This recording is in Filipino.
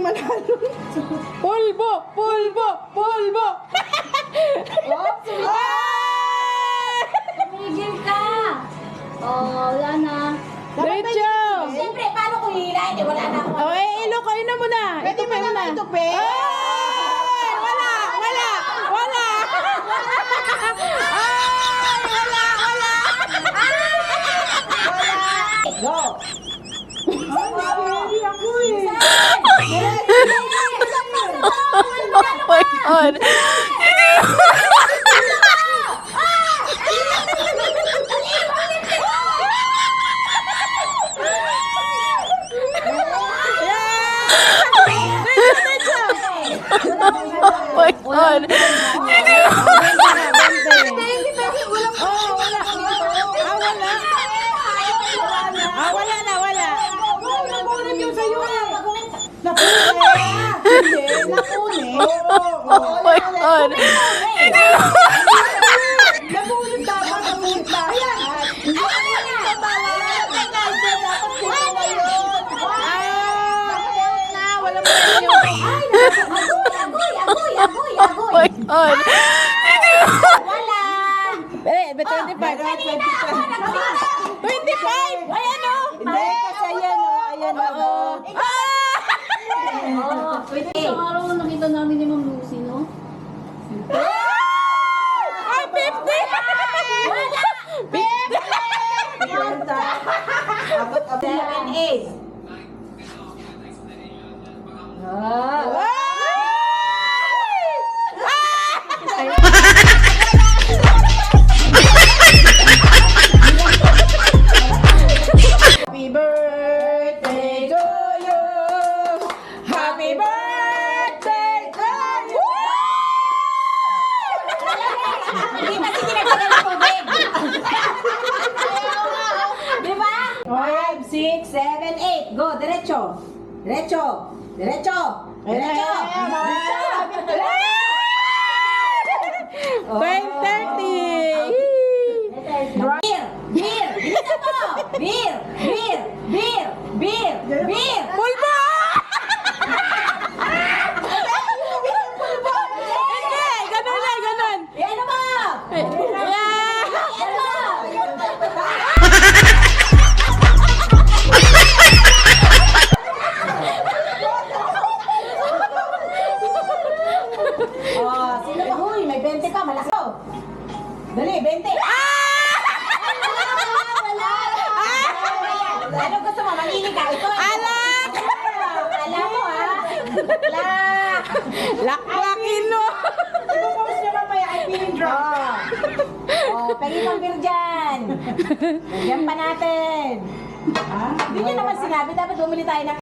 manalo. Pulbo! Pulbo! Pulbo! Tumigil ka! Oh, wala na. Diretso! Siyempre, paano kung hihilahin? Eh, wala na ako. Oh, ilok kayo na muna. Ito pa muna. Ito pa. Wala! Wala! Wala! Go! Oh my God! Oh my God! Wala na, wala. Nakunin yung sa'yo eh. Nakunin. Oh my God! Nakunin dapat, nakunin na. Ayan. Wala mo Agoy. Oh my God! Wala. 25. 25! Ayan o! Hindi, kasi ayan o. Ayan o. Isang araw na nakita namin ni Ma'am Lucy, no? Ay, 50! 7, 8. Happy birthday to you! Happy birthday to you! Hindi pa sige nagtagal ng tubig. Di ba? 5, 6, 7, 8. Go, diretso. Diretso. Diretso. Diretso. Beer. Beer. Bilisan mo. Beer. Beer. Beer. Beer. Beer. Pulbo! Hindi! Ganun lang, ganun! Ano mo? Yeah! Ano mo? Oh, sino ba? Uy, may 20 pa, malaki. Dali, 20. Ano gusto mo? Maninig ka? Ito. Alak! Alam mo, ha? Lak. Laklakin mo! Ipapost niya mamaya ay feeling drop. Oh, pwede pang beer dyan. Lagyan pa natin. Hindi niyo naman sinabi, dapat bumili tayo ng